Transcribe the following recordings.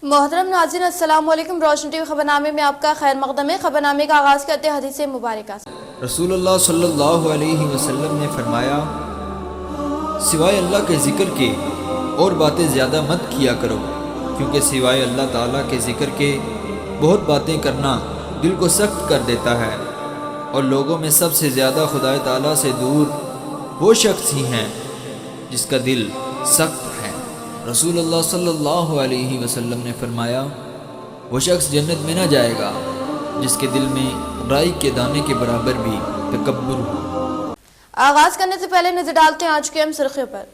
मोहतरम नाज़रीन, अस्सलाम वालेकुम। रोशन टीवी खबरनामे में आपका खैर मकदम है। खबरनामे का आगाज़ करते हैं हदीस मुबारक से। रसूलुल्लाह सल्लल्लाहु अलैहि वसल्लम ने फरमाया, सिवाय अल्लाह के ज़िक्र के और बातें ज़्यादा मत किया करो, क्योंकि सिवाय अल्लाह ताला के ज़िक्र के बहुत बातें करना दिल को सख्त कर देता है, और लोगों में सबसे ज़्यादा खुदाए ताला से दूर वो शख्स ही हैं जिसका दिल सख्त है। रसूलुल्लाह सल्लल्लाहु अलैहि वसल्लम ने फरमाया, वो शख्स जन्नत में न जाएगा जिसके दिल में राई के दाने के बराबर भी तकब्बुर हो। आगाज़ करने से पहले नजर डालते हैं आज के अहम सुर्खियों पर।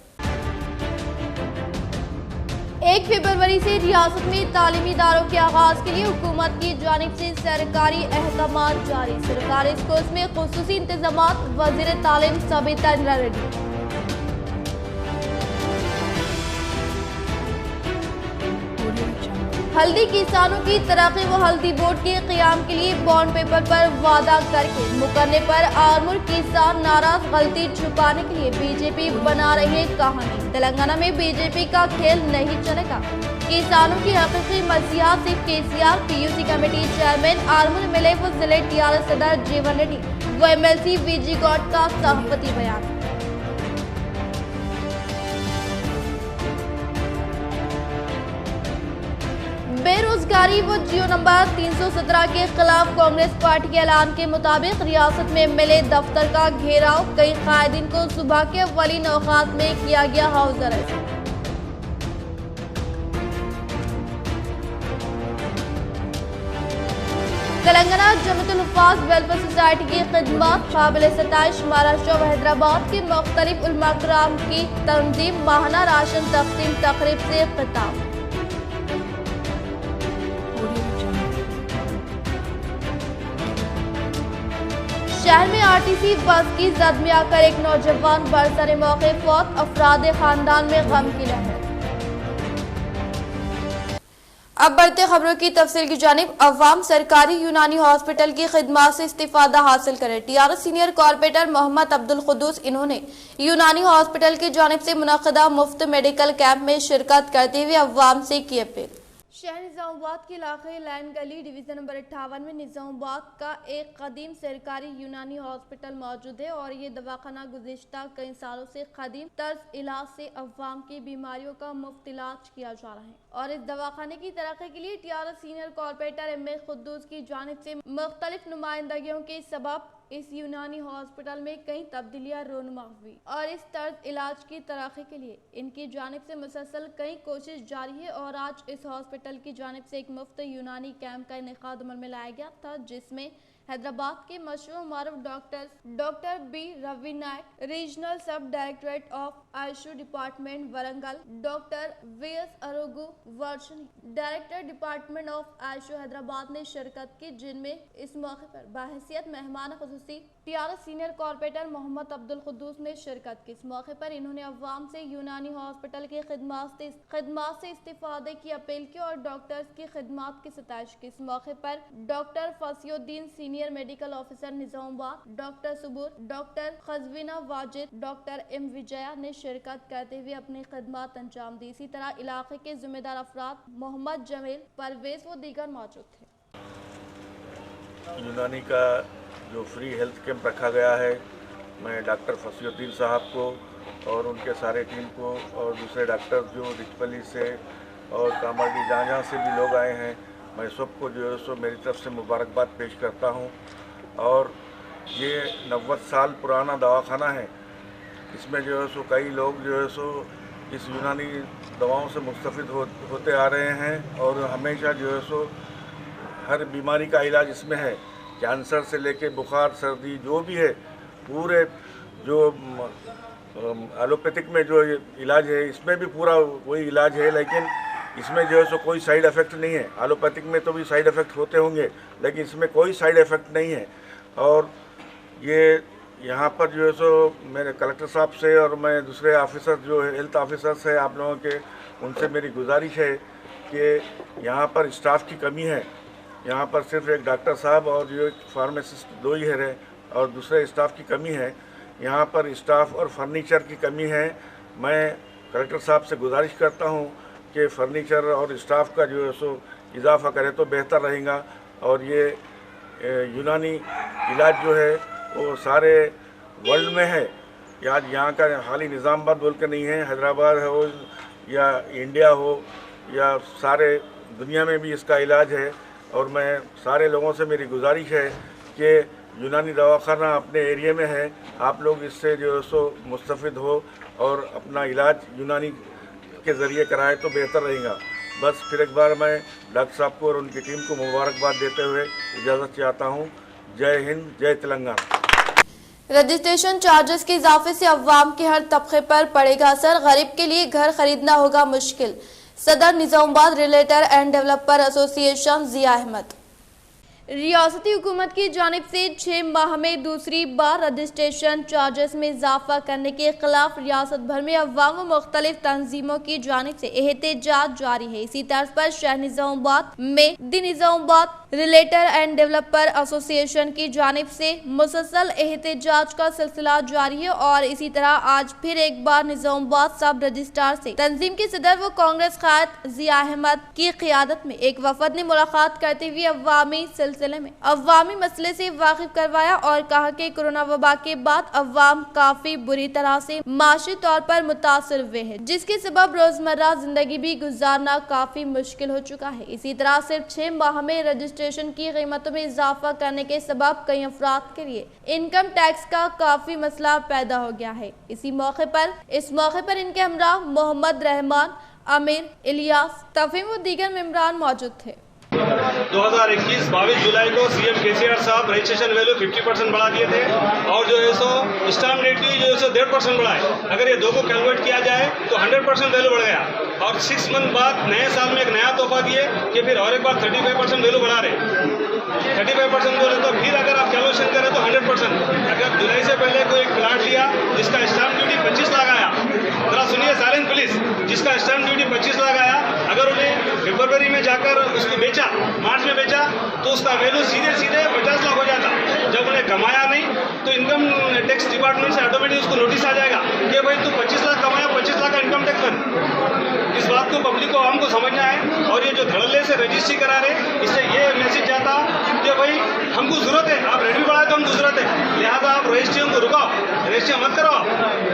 1 फरवरी से रियासत में तालीमी इदारों के आगाज के लिए हुकूमत की जानिब से सरकारी अहकामात जारी। सरकारी स्कूल्स में खुसूसी इंतजामात, वज़ीर तालीम सबीता इंदिरा रेड्डी। हल्दी किसानों की तरक्की व हल्दी बोर्ड के क़याम के लिए बॉन्ड पेपर पर वादा करके मुकरने पर आर्मुर किसान नाराज। गलती छुपाने के लिए बीजेपी बना रही है कहानी। तेलंगाना में बीजेपी का खेल नहीं चलेगा। किसानों की हकीकी मसीहा सिर्फ केसीआर। पीयूसी कमेटी चेयरमैन आर्मुर मिले व जिले टीआरएस सदर जीवन रेड्डी व एमएलसी वीजी गौड का सहमति बयान। बेरोजगारी व जियो नंबर 317 के खिलाफ कांग्रेस पार्टी के ऐलान के मुताबिक रियासत में मिले दफ्तर का घेराव। कई कायदीन को सुबह के अव्वलीन औकात में किया गया house arrest. Telangana Jamiatul Huffaz welfare society की खिदमत काबिल सताइश। महाराष्ट्र व हैदराबाद के मुख्तलिफ उलमा कराम की तंजीम माहाना राशन तकसीम तकरीब से खिताब। शहर में आरटीसी बस की जद में आकर एक नौजवान बरसरे मौके फौत। अफराद खानदान में गम की लहर। अब बढ़ते खबरों की तफसील की जानिब। अवाम सरकारी यूनानी हॉस्पिटल की खिदमत से इस्तिफादा हासिल करें। TRS senior corporator Mohammed Abdul Quddus इन्होंने यूनानी हॉस्पिटल की जानिब से मुनक्किदा मुफ्त मेडिकल कैंप में शिरकत करते हुए अवाम से की अपील। शहर निजामाबाद के इलाके लैन गली डिवीजन नंबर 58 में निजामाबाद का एक कदीम सरकारी यूनानी हॉस्पिटल मौजूद है और ये दवाखाना गुज़िश्ता कई सालों से कदीम तर्ज इलाज से अवाम की बीमारियों का मुफ्त इलाज किया जा रहा है। और इस दवाखाने की तरक्की के लिए TRS senior corporator M A. Quddus की जानिब से मुख्तलिफ नुमाइंदगियों के सबब इस यूनानी हॉस्पिटल में कई तब्दीलियां रोनुमा हुई और इस तर्ज इलाज की तरक्की के लिए इनकी जानिब से मुसलसल कई कोशिश जारी है। और आज इस हॉस्पिटल की जानिब से एक मुफ्त यूनानी कैंप का इनेकाद अमल में लाया गया था, जिसमें हैदराबाद के मशहूर मारूफ doctor B Ravi Nayak, regional sub directorate of Ayush department Warangal, doctor V S. Arogu Varshini, director department of Ayush Hyderabad ने शिरकत की, जिनमें इस मौके पर बाहैसियत मेहमान खुसूसी TRS senior corporator Mohammed Abdul Quddus ने शिरकत की। इस मौके पर इन्होंने अवाम से यूनानी हॉस्पिटल की खिदमत से इस्तिफादे की अपील की और डॉक्टर्स की खिदमत की सताइश की। इस मौके पर doctor Fasiuddin senior medical officer Nizamabad, doctor Saboor, doctor Khazvina Wajid, doctor M Vijaya ने शिरकत करते हुए अपनी खिदमत अंजाम दी। इसी तरह इलाके के जिम्मेदार अफराद मोहम्मद जमील, परवेज व दीगर मौजूद थे। यूनानी का जो फ्री हेल्थ कैंप रखा गया है, मैं डॉक्टर फसियुद्दीन साहब को और उनके सारे टीम को और दूसरे डॉक्टर जो रिचपली से और कामाडी जहाँ से भी लोग आए हैं, मैं सबको जो है सो मेरी तरफ से मुबारकबाद पेश करता हूँ। और ये 90 साल पुराना दवाखाना है, इसमें जो है सो कई लोग जो है सो इस यूनानी दवाओं से मुस्तफ़िद होते आ रहे हैं और हमेशा जो है सो हर बीमारी का इलाज इसमें है। कैंसर से लेके बुखार, सर्दी जो भी है, पूरे जो एलोपैथिक में जो इलाज है इसमें भी पूरा वही इलाज है, लेकिन इसमें जो है सो कोई साइड इफ़ेक्ट नहीं है। एलोपैथिक में तो भी साइड इफ़ेक्ट होते होंगे, लेकिन इसमें कोई साइड इफ़ेक्ट नहीं है। और ये यहाँ पर जो है सो मेरे कलेक्टर साहब से और मैं दूसरे ऑफिसर जो है हेल्थ ऑफिसर्स है आप लोगों के, उनसे मेरी गुजारिश है कि यहाँ पर स्टाफ की कमी है। यहाँ पर सिर्फ एक डॉक्टर साहब और जो एक फार्मासिस्ट 2 ही है और दूसरे स्टाफ की कमी है। यहाँ पर स्टाफ और फर्नीचर की कमी है। मैं कलेक्टर साहब से गुजारिश करता हूँ के फर्नीचर और स्टाफ का जो है सो इजाफा करे तो बेहतर रहेगा। और ये यूनानी इलाज जो है वो सारे वर्ल्ड में है। आज यहाँ का हाली निज़ामाबाद बोल के नहीं है, हैदराबाद हो या इंडिया हो या सारे दुनिया में भी इसका इलाज है। और मैं सारे लोगों से मेरी गुजारिश है कि यूनानी दवाखाना अपने एरिया में है, आप लोग इससे जो है सो मुस्तफ़िद हो और अपना इलाज यूनानी के ज़रिए कराएं तो बेहतर रहेगा। बस फिर एक बार मैं डॉक्टर साहब को और उनकी टीम को मुबारकबाद देते हुए इजाज़त चाहता हूँ। जय हिंद, जय तेलंगाना। रजिस्ट्रेशन चार्जेस के इजाफे से अवाम के हर तबके पर पड़ेगा असर, गरीब के लिए घर खरीदना होगा मुश्किल। सदर Nizamabad realtor and developer association Zia Ahmed. रियासती हुकूमत की जानिब से 6 माह में दूसरी बार रजिस्ट्रेशन चार्जेस में इजाफा करने के खिलाफ रियासत भर में अवाम व मुख्तलिफ तंजीमों की जानिब से एहतजाज जारी है। इसी तर्ज पर शहर निजामाबाद में the Nizamabad realtor and developer association की जानिब से मुसलसल एहतजाज का सिलसिला जारी है और इसी तरह आज फिर एक बार निजामाबाद सब रजिस्ट्रार से तंजीम के सदर व कांग्रेस कायद जिया अहमद की क़ियादत में एक वफद ने मुलाकात करते हुए अवामी सिलसिले में अवामी मसले से वाकिफ करवाया और कहा कि कोरोना वबा के बाद अवाम काफी बुरी तरह से माशी तौर पर मुतासर हुए हैं, जिसके सबब रोजमर्रा जिंदगी भी गुजारना काफी मुश्किल हो चुका है। इसी तरह सिर्फ 6 माह में रजिस्ट्रेशन की कीमतों में इजाफा करने के सबब कई अफराद के लिए इनकम टैक्स का काफी मसला पैदा हो गया है। इस मौके पर इनके हमरा मोहम्मद रहमान, आमिर, इलियास, तफीम व दीगर मेंबरान मौजूद थे। 2021 22 जुलाई को सीएम केसीआर साहब रजिस्ट्रेशन वैल्यू 50% बढ़ा दिए थे और जो है सो स्टाम्प ड्यूटी जो है सो 1.5% बढ़ाए। अगर ये दो को कैलकुलेट किया जाए तो 100% वैल्यू बढ़ गया और 6 मंथ बाद नए साल में एक नया तोहफा दिए कि फिर और एक बार 35% वैल्यू बढ़ा रहे। 35% बोले तो फिर अगर आप कैलकुलेशन करें तो 100%। अगर जुलाई से पहले कोई एक प्लाट लिया जिसका स्टाम्प ड्यूटी 25 लाख आया, जरा सुनिए साइलेंट प्लीज, जिसका स्टाम्प ड्यूटी 25 लाख आया, अगर उन्हें फरवरी में जाकर उसको बेचा, मार्च में बेचा तो उसका वैल्यू सीधे 50 लाख हो जाता। जब उन्हें कमाया नहीं तो इनकम टैक्स डिपार्टमेंट से ऑटोमेटिक उसको नोटिस आ जाएगा कि भाई तू 25 लाख कमाया, 25 लाख का इनकम टैक्स भर। इस बात को पब्लिक को आवाम को समझना है। और ये जो धड़ल्ले से रजिस्ट्री करा रहे, इससे ये मैसेज जाता कि भाई हमको जरूरत है, आप रेट भी बढ़ाए तो हमको जरूरत है, लिहाजा आप रजिस्ट्रियों को रुकाओ, रजिस्ट्री मत करो।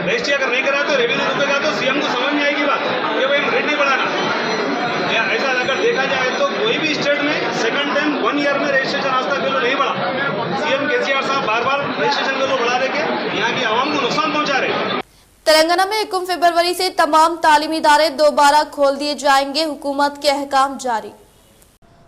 रजिस्ट्री अगर नहीं करा तो रेवेन्यू रुकेगा तो सीएम को समझ में आएगी बात कि भाई हम रेट नहीं बढ़ाना। ऐसा अगर देखा जाए तो कोई भी स्टेट में सेकंड टाइम 1 ईयर में रजिस्ट्रेशन आज तक वैल्यू नहीं बढ़ा। सीएम केसीआर साहब बार रजिस्ट्रेशन वैल्यू बढ़ा देके यहाँ की आवाम को नुकसान पहुंचा रहे। तेलंगाना में 1 फरवरी से तमाम तालीमी इदारे दोबारा खोल दिए जाएंगे, हुकूमत के अहकाम जारी।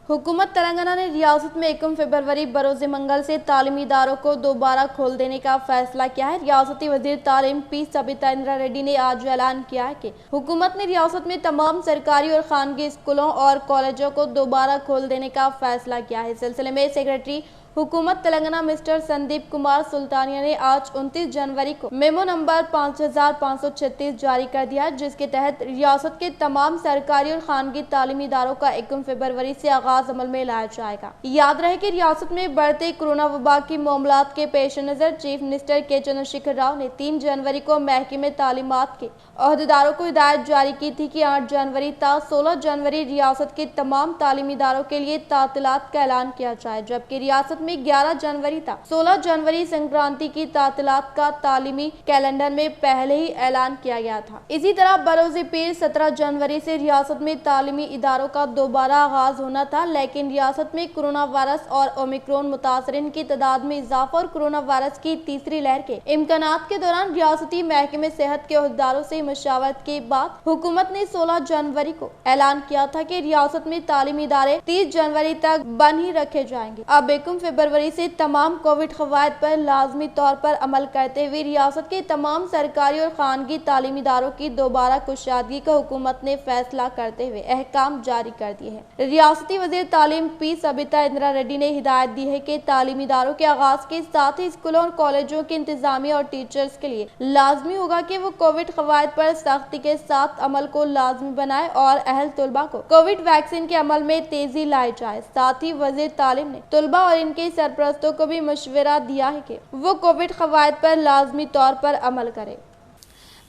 हुकूमत तेलंगाना ने रियासत में 1 फरवरी बरोज़ मंगल से तालीमी इदारों को दोबारा खोल देने का फैसला किया है। रियासती वजीर तालीम पी सबिता इंदिरा रेड्डी ने आज ऐलान किया है कि हुकूमत ने रियासत में तमाम सरकारी और खानगी स्कूलों और कॉलेजों को दोबारा खोल देने का फैसला किया है। इस सिलसिले में सेक्रेटरी हुकूमत तेलंगाना मिस्टर संदीप कुमार सुल्तानिया ने आज 29 जनवरी को मेमो नंबर 5536 जारी कर दिया, जिसके तहत रियासत के तमाम सरकारी और खानगी तालीमी इदारों का 1 फरवरी से आगाज अमल में लाया जाएगा। याद रहे कि रियासत में बढ़ते कोरोना वबा की मामलात के पेश नजर चीफ मिनिस्टर के चंद्रशेखर राव ने 3 जनवरी को महकमे तालीमात के अहदेदारों को हिदायत जारी की थी कि 8 जनवरी ता 16 जनवरी रियासत के तमाम तालीमी इदारों के लिए तातिलात का ऐलान किया जाए, जबकि रियासत में 11 जनवरी तक 16 जनवरी संक्रांति की तातिलात का तालीमी कैलेंडर में पहले ही ऐलान किया गया था। इसी तरह बरोज़े पीर 17 जनवरी से रियासत में तालीमी इदारों का दोबारा आगाज होना था, लेकिन रियासत में कोरोना वायरस और ओमिक्रॉन मुतासरीन की तादाद में इजाफा और कोरोना वायरस की तीसरी लहर के इम्कानात के दौरान रियासती महकमे सेहत के अहदेदारों से मशावरत के बाद हुकूमत ने 16 जनवरी को ऐलान किया था कि रियासत में तालीमी इदारे 30 जनवरी तक बंद ही रखे जाएंगे। अब 1 फरवरी से तमाम कोविड कवायद पर लाजमी तौर पर अमल करते हुए रियासत के तमाम सरकारी और खानगी तालीमी इदारों की दोबारा कुशादगी का हुकूमत ने फैसला करते हुए अहकाम जारी कर दिए हैं। रियासती वजीर तालीम पी सबिता इंदिरा रेड्डी ने हिदायत दी है कि तालीमी इदारों के आगाज के साथ ही स्कूलों और कॉलेजों के इंतजामिया और टीचर्स के लिए लाजमी होगा कि वो कोविड कवायद पर सख्ती के साथ अमल को लाजमी बनाए और अहल तुलबा को कोविड वैक्सीन के अमल में तेजी लाई जाए। साथ ही वजीर तालीम ने तुलबा और इनके सरपरस्तों को भी मशवरा दिया है कि वो कोविड कवायद पर लाजमी तौर पर अमल करें।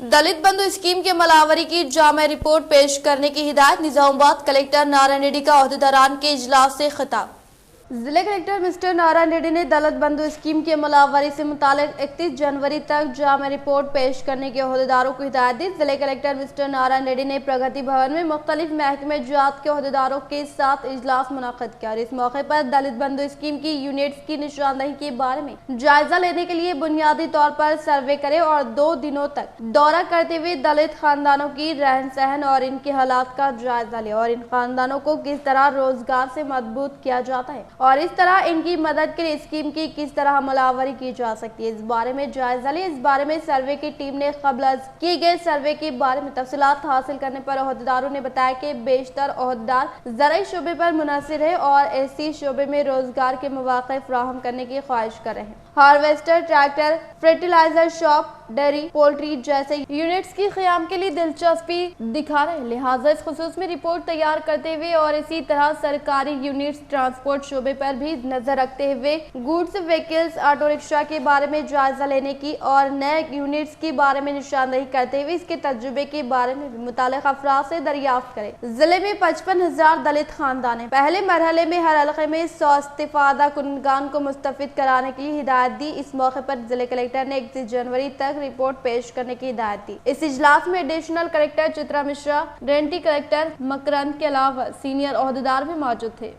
दलित बंधु स्कीम के मलावरी की जामा रिपोर्ट पेश करने की हिदायत। निजामाबाद कलेक्टर नारायण रेड्डी का ओहदेदारान के इजलास से खिताब। जिले कलेक्टर मिस्टर नारायण रेड्डी ने दलित बंधु स्कीम के मलावरी से मुतालिक 31 जनवरी तक जामा रिपोर्ट पेश करने के ओहदेदारों को हिदायत दी। जिले कलेक्टर मिस्टर नारायण रेड्डी ने प्रगति भवन में मुख्तलिफ महकमे जात के ओहदेदारों के साथ इजलास मुनाकिद किया। इस मौके पर दलित बंधु स्कीम की यूनिट्स की निशानदही के बारे में जायजा लेने के लिए बुनियादी तौर पर सर्वे करे और 2 दिनों तक दौरा करते हुए दलित खानदानों की रहन सहन और इनके हालात का जायजा ले और इन खानदानों को किस तरह रोजगार से मजबूत किया जाता है और इस तरह इनकी मदद के लिए स्कीम की किस तरह अमलावरी की जा सकती है, इस बारे में जायजा लिया। इस बारे में सर्वे की टीम ने कबल किए गए सर्वे के बारे में तफसीलात हासिल करने पर ओहदेदारों ने बताया कि बेशतर ओहदेदार ज़राई शोबे पर मुनहसिर है और ऐसी शोबे में रोजगार के मौके फराहम करने की ख्वाहिश कर रहे हैं। Harvester, tractor, fertilizer shop, dairy, poultry जैसे यूनिट्स की क़याम के लिए दिलचस्पी दिखा रहे हैं। लिहाजा इस खुसूस में रिपोर्ट तैयार करते हुए और इसी तरह सरकारी यूनिट्स ट्रांसपोर्ट शोबे पर भी नजर रखते हुए गुड्स व्हीकल्स, ऑटो रिक्शा के बारे में जायजा लेने की और नए यूनिट्स के बारे में निशानदही करते हुए इसके तजुर्बे के बारे में भी मुताल्लिक़ अफराद से दरियाफ्त करें। जिले में 55,000 दलित खानदान है। पहले मरहले में हर हल्के में 100 इस्तिफादा कुनगान को मुस्तफिद कराने के लिए हिदायत दी। इस मौके पर जिले कलेक्टर ने 31 जनवरी तक रिपोर्ट पेश करने की हिदायत दी। इस इजलास में additional collector Chitra Mishra, deputy collector Makrand के अलावा सीनियर ओहदेदार भी मौजूद थे।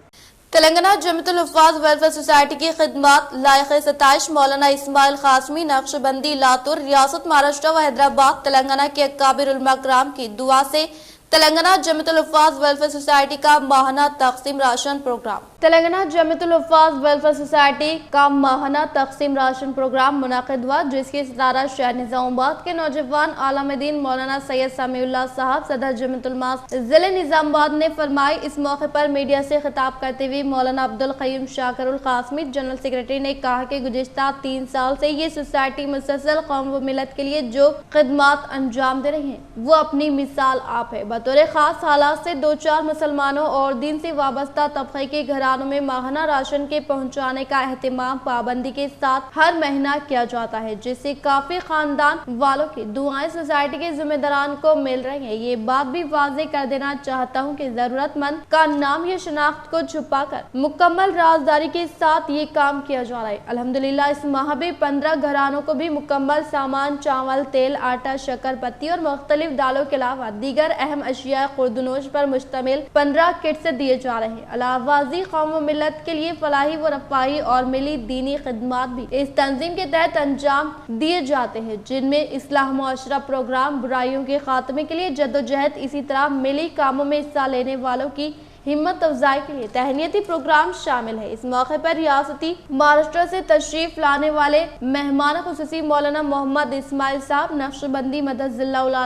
तेलंगाना जमीयतुल हुफ़ाज़ वेलफेयर सोसाइटी की खिदमत लायक 27 मौलाना इस्माइल कासमी नक्शबंदी लातूर रियासत महाराष्ट्र व हैदराबाद तेलंगाना के अकाबिर उलमा कराम की दुआ से तेलंगाना जमीयतुल हुफ़ाज़ वेलफेयर सोसाइटी का माहाना तकसीम ration programme. Telangana Jamiatul Huffaz welfare society का माहाना तकसीम राशन प्रोग्राम मुनाकिद हुआ, जिसके सितारा शहर निजामाबाद के नौजवान आलमदीन मौलाना सैयद समीउल्लाह साहब सदर जमीयतुल उलमा जिले निजामाबाद ने फरमाई। इस मौके पर मीडिया से खिताब करते हुए मौलाना अब्दुल क़य्यूम शाकिरुल कासमी जनरल सेक्रेटरी ने कहा कि गुज़िश्ता 3 साल से ये सोसाइटी मुसलसल कौम व मिलत के लिए जो खिदमत अंजाम दे रही है वो अपनी मिसाल आप है। बतौर खास हालात से 2-4 मुसलमानों और दिन से वाबस्ता तबके के घरानों में माहाना राशन के पहुंचाने का एहतमाम पाबंदी के साथ हर महीना किया जाता है, जिससे काफी खानदान वालों की दुआएं सोसाइटी के जिम्मेदारान को मिल रही है। ये बात भी वाज़ेह कर देना चाहता हूँ कि जरूरतमंद का नाम या शनाख्त को छुपाकर मुकम्मल राजदारी के साथ ये काम किया जा रहा है। अल्हम्दुलिल्लाह इस माह भी 15 घरानों को भी मुकम्मल सामान चावल, तेल, आटा, शक्कर, पत्ती और मुख्तलिफ दालों के अलावा दीगर अहम अशिया खुर्दनोश पर मुश्तमिल 15 किट्स दिए जा रहे हैं। अलावाजी कौम व मिलत के लिए फलाही व रफाही और मिली दीनी खिदमात भी इस तंजीम के तहत अंजाम दिए जाते हैं, जिनमें इस्लाह मुआशरा प्रोग्राम, बुराइयों के खात्मे के लिए जद्दोजहद, इसी तरह मिली कामों में हिस्सा लेने वालों की हिम्मत अफजाई के लिए तहनीती प्रोग्राम शामिल है। इस मौके पर रियासती महाराष्ट्र से तशरीफ लाने वाले मेहमान खुसूसी मौलाना मोहम्मद इस्माइल साहब नक्शबंदी मदद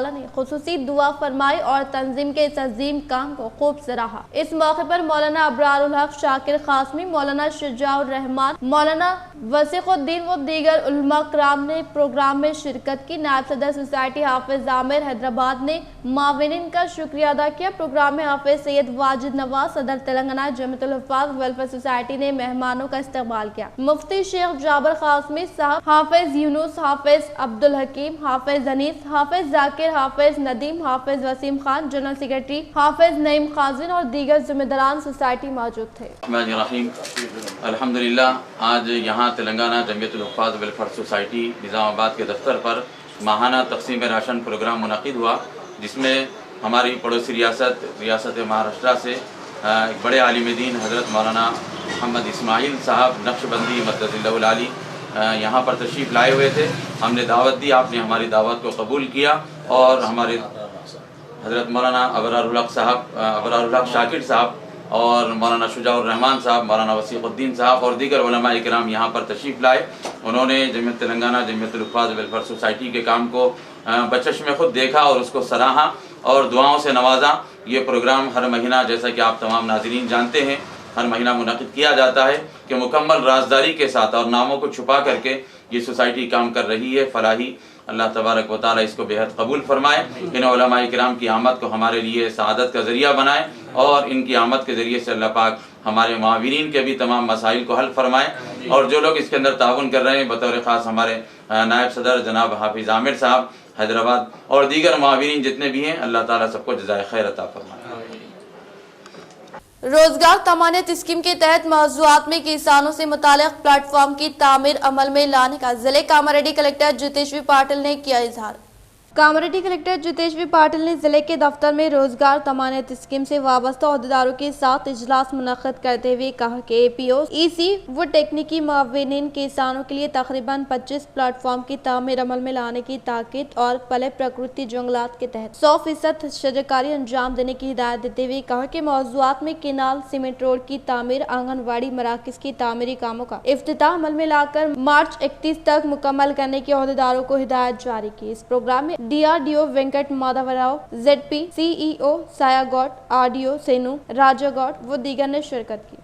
ने खुसूसी दुआ फरमाई और तंजीम के इस अजीम काम को खूब सराहा। इस मौके पर मौलाना अबरारुल हक शाकिर कासमी, मौलाना शुजाउर रहमान, मौलाना वसीकुद्दीन व दीगर उलमा कराम ने प्रोग्राम में शिरकत की। नायब सदर सोसाइटी हाफिज आमिर हैदराबाद ने माविनिन का शुक्रिया अदा किया। प्रोग्राम में हाफिज सैयद वाजिद नवाज सदर तेलंगाना जमीयतुल हुफ़ाज़ वेलफेयर सोसाइटी ने मेहमानों का इस्तकबाल किया। मुफ्ती शेख जाबर कासमी साहब, हाफिज यूनुस, हाफिज अब्दुल हकीम, हाफिज अनीस, हाफिज जाकिर, हाफिज नदीम, हाफिज वसीम खान, जनरल सेक्रेटरी हाफिज नईम खाजिन और दीगर जिम्मेदारान सोसाइटी मौजूद थे। अल्हम्दुलिल्लाह आज यहाँ तेलंगाना जमीयतुल हुफ़ाज़ वेलफेयर सोसाइटी निज़ामाबाद के दफ्तर पर माहाना तकसीम राशन प्रोग्राम मुनक़िद हुआ, जिसमें हमारी पड़ोसी रियासत महाराष्ट्र से एक बड़े आलिम दीन हज़रत मौलाना मोहम्मद इस्माइल साहब नक्शबंदी मददुल आली यहाँ पर तशरीफ़ लाए हुए थे। हमने दावत दी, आपने हमारी दावत को कबूल किया और हमारे हज़रत मौलाना अबरारुल हक शाकिर साहब और मौलाना शुजाउर रहमान साहब, मौलाना वसीकुद्दीन साहब और दीगर उलमा इकराम यहाँ पर तशरीफ़ लाए। उन्होंने जमीयत तेलंगाना जमीयतुल हुफ़ाज़ वेलफेयर सोसाइटी के काम को बचश्मे खुद देखा और उसको सराहा और दुआओं से नवाजा। ये प्रोग्राम हर महीना, जैसा कि आप तमाम नाज़रीन जानते हैं, हर महीना मुनक़िद किया जाता है कि मुकम्मल राजदारी के साथ और नामों को छुपा करके ये सोसाइटी काम कर रही है। फलाही अल्लाह तबारक व तआला इसको बेहद कबूल फरमाए। इन उलमा इकराम की आमद को हमारे लिए सआदत का ज़रिया बनाए और इनकी आमद के ज़रिए से अल्लाह पाक हमारे माविनीन के भी तमाम मसाइल को हल फरमाए। और जो लोग इसके अंदर ताउन कर रहे हैं, बतौर ख़ास हमारे नायब सदर जनाब हाफिज़ आमिर साहब, हैदराबाद और दीगर माविरीन जितने भी हैं, अल्लाह ताला सबको जज़ाए खैर अता फरमाए। रोजगार तमानियत स्कीम के तहत मौजूआत में किसानों से मुताल्लिक़ प्लेटफॉर्म की तामीर अमल में लाने का जिले कामारेड्डी कलेक्टर जितेश्वर पाटिल ने किया इजहार। कामारेड्डी कलेक्टर जितेश्वर पाटिल ने जिले के दफ्तर में रोजगार तमानियत स्कीम से वाबस्ता अहदेदारों के साथ इजलास मुनक्किद करते हुए कहा कि APO, EC व टेक्निकी मुआविनीन किसानों के लिए तकरीबन 25 प्लेटफॉर्म की तामीर अमल में लाने की ताकीद और पले प्रकृति जंगलात के तहत 100% शजरकारी अंजाम देने की हिदायत देते हुए कहा कि मौजूआत में केनाल, सीमेंट रोड की तामीर, आंगनबाड़ी मराकज की तामीरी कामों का इफ्तिताह अमल में लाकर मार्च 31 तक मुकम्मल करने के अहदेदारों को हिदायत जारी की। इस प्रोग्राम में DRDO Venkat Madhavrao, ZP CEO Sayagoud, RDO Senu Rajagoud व दीगर ने शिरकत की।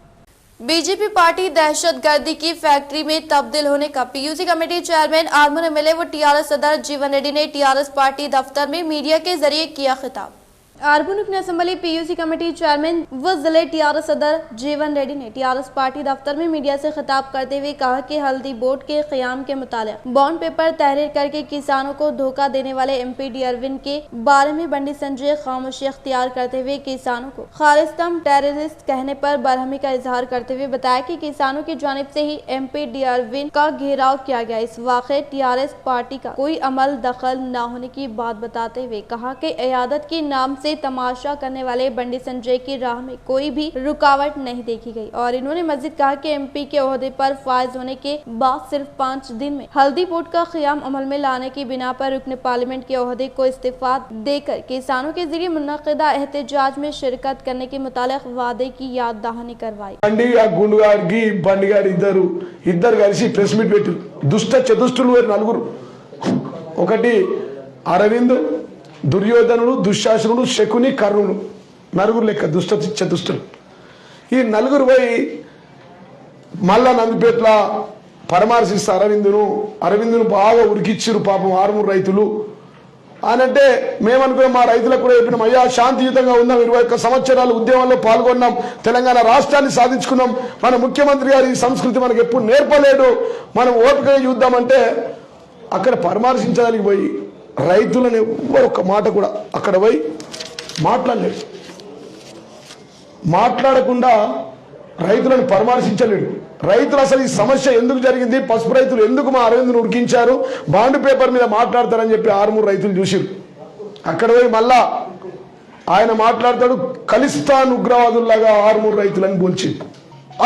बीजेपी पार्टी दहशत गर्दी की फैक्ट्री में तब्दील होने का PUC committee chairman Arman MLA व TRS सदर जीवन रेड्डी ने TRS पार्टी दफ्तर में मीडिया के जरिए किया खिताब। आरबन रुकन असम्बली PUC कमेटी चेयरमैन व जिले TRS सदर जीवन रेड्डी ने TRS पार्टी दफ्तर में मीडिया से खिताब करते हुए कहा कि हल्दी बोर्ड के क़याम के मुतालिक बॉन्ड पेपर तहरीर करके किसानों को धोखा देने वाले MP अरविंद के बारे में बंडी संजय खामोशी अख्तियार करते हुए किसानों को खालिस्तान टेररिस्ट कहने पर बरहमी का इजहार करते हुए बताया कि किसानों की जानिब से ही MP अरविंद का घेराव किया गया। इस वाक़े TRS पार्टी का कोई अमल दखल न होने की बात बताते हुए कहा कि इयादत के नाम से तमाशा करने वाले बंडी संजय की राह में कोई भी रुकावट नहीं देखी गई। और इन्होंने मजीद कहा कि MP के ओहदे पर फायज होने के बाद सिर्फ 5 दिन में हल्दी बोर्ड का क़याम अमल में लाने की बिना पर रुकन पार्लियामेंट के ओहदे को इस्तीफा देकर किसानों के जरिए मुनक़िदा एहतजाज में शिरकत करने के मुतालिक वादे की याद दहानी करवाई। ఇద్దరు కలిసి ప్రెస్ మీట్ పెట్టి దుష్ట చతుష్టులు నలుగురు, ఒకటి అరవింద్, దుర్యోధనుడు, దుశ్శాసనుడు, శకుని, కర్ణుడు, నలుగురు లెక్క దుష్ట చతుష్టులు. ఈ నలుగురు పోయి మళ్ళా నందిపేట్ల పరామర్శిస్తారు అరవిందును బాగా ఉరికిచ్చిరు పాపం ఆరుమూరు రైతులు అనంటే మేమనుకున్నాం, మా రైతులకు కూడా చెప్పినాం, అయ్యా శాంతియుతంగా ఉందాం, 21 సంవత్సరాలు ఉద్యమంలో పాల్గొన్నాం, తెలంగాణ రాష్ట్రాన్ని సాధించుకున్నాం, మన ముఖ్యమంత్రి గారు ఈ సంస్కృతి మనకు ఎప్పుడు నేర్పలేడు, మనం ఓపికగా చూద్దామంటే అక్కడ పరామర్శించడానికి పోయి రైతులను ఎవ్వరు ఒక్క మాట కూడా అక్కడ పోయి మాట్లాడలేడు, మాట్లాడకుండా రైతులను పరామర్శించలేడు. రైతులు అసలు ఈ సమస్య ఎందుకు జరిగింది, పసుపు రైతులు ఎందుకు మా అరవింద్ను ఉరికించారు, బాండ్ పేపర్ మీద మాట్లాడతారని చెప్పి 6 రైతులు చూసిరు. అక్కడ పోయి మళ్ళా ఆయన మాట్లాడతాడు, ఖలిస్తాన్ ఉగ్రవాదుల్లాగా 6 రైతులని పోల్చి.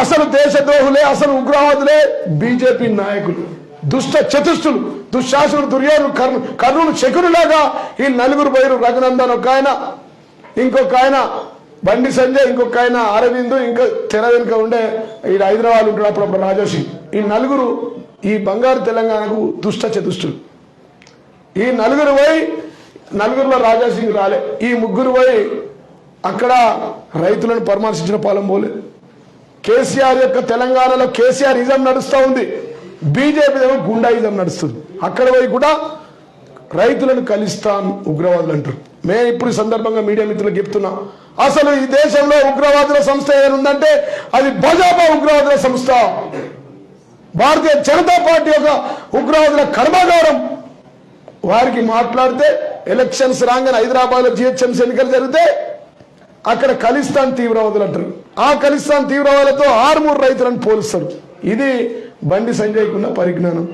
అసలు దేశద్రోహులే, అసలు ఉగ్రవాదులే బీజేపీ నాయకులు, దుష్ట చతుష్టులు, దుశ్శాసనుడు, దుర్యోధనుడు, కర్ణుడు, శకునులాగా ఈ నలుగురు పోయిరు. రఘునందన్ ఒక ఆయన, ఇంకొక ఆయన బండి సంజయ్, ఇంకొక ఆయన అరవింద్, ఇంకా తెర వెనుక ఉండే ఈ హైదరాబాద్ ఉంటాడు అప్పుడప్పుడు రాజోషి. ఈ నలుగురు ఈ బంగారు తెలంగాణకు దుష్ట చతుష్టులు. ఈ నలుగురు పోయి, నలుగురులో రాజాసింగ్ రాలే, ఈ ముగ్గురు పోయి అక్కడ రైతులను పరామర్శించిన పాలన పోలే. కేసీఆర్ యొక్క తెలంగాణలో కేసీఆర్ ఇజం నడుస్తూ ఉంది, బీజేపీ ఏమో గుండాయిజం నడుస్తుంది. అక్కడ పోయి కూడా రైతులను ఖలిస్తాన్ ఉగ్రవాదులు అంటారు. మేము ఇప్పుడు ఈ సందర్భంగా మీడియా మిత్రులకు చెప్తున్నా, అసలు ఈ దేశంలో ఉగ్రవాదుల సంస్థ ఏదైనా ఉందంటే అది భాజపా ఉగ్రవాదుల సంస్థ. భారతీయ జనతా పార్టీ యొక్క ఉగ్రవాదుల కర్మాగారం. వారికి మాట్లాడితే ఎలక్షన్స్ రాగానే హైదరాబాద్లో GHMC ఎన్నికలు జరిగితే అక్కడ ఖలిస్తాన్ తీవ్రవాదులు అంటారు. ఆ ఖలిస్తాన్ తీవ్రవాదులతో 6 రైతులను పోలుస్తారు. ఇది బండి సంజయ్కి ఉన్న పరిజ్ఞానం.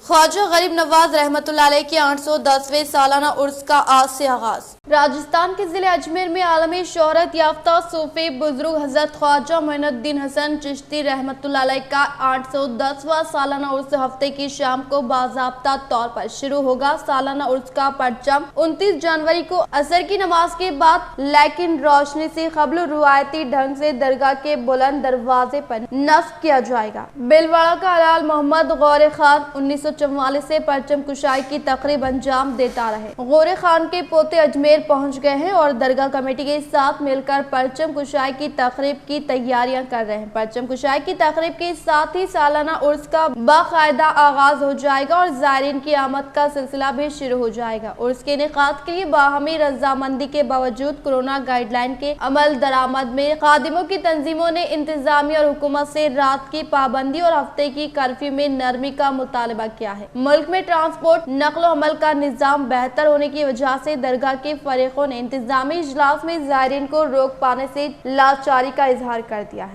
ख्वाजा गरीब नवाज रहमतुल्लाह अलैह के 810वें सालाना उर्स का आज से आगाज। राजस्थान के जिले अजमेर में आलमी शोहरत याफ्ता सूफी बुजुर्ग हजरत ख्वाजा मोइनुद्दीन हसन चिश्ती रहमतुल्लाह अलैह का 810वां सालाना उर्स हफ्ते की शाम को बाज़ाब्ता तौर पर शुरू होगा। सालाना उर्स का परचम 29 जनवरी को असर की नमाज के बाद लेकिन रोशनी से कबल रुआयती ढंग से दरगाह के बुलंद दरवाजे पर नस्ब किया जाएगा। बिलवाड़ा का हलाल मोहम्मद गौरे खान 1944 से परचम कुशाई की तकरीब अंजाम देता रहे। गौरे खान के पोते अजमेर पहुंच गए हैं और दरगाह कमेटी के साथ मिलकर परचम कुशाई की तकरीब की तैयारियां कर रहे हैं। परचम कुशाई की तकरीब के साथ ही सालाना उर्स का बाकायदा आगाज हो जाएगा और ज़ायरीन की आमद का सिलसिला भी शुरू हो जाएगा। उर्स के इनेकाद के लिए बाहमी रजामंदी के बावजूद कोरोना गाइडलाइन के अमल दरामद में खादिमों की तंजीमों ने इंतजामिया और हुकूमत से रात की पाबंदी और हफ्ते की कर्फ्यू में नरमी का मुतालबा किया है। मुल्क में ट्रांसपोर्ट नक्लो अमल का निजाम बेहतर होने की वजह से दरगाह के फरीकों ने इंतजामी इजलास में ज़ायरीन को रोक पाने से लाचारी का इजहार कर दिया है।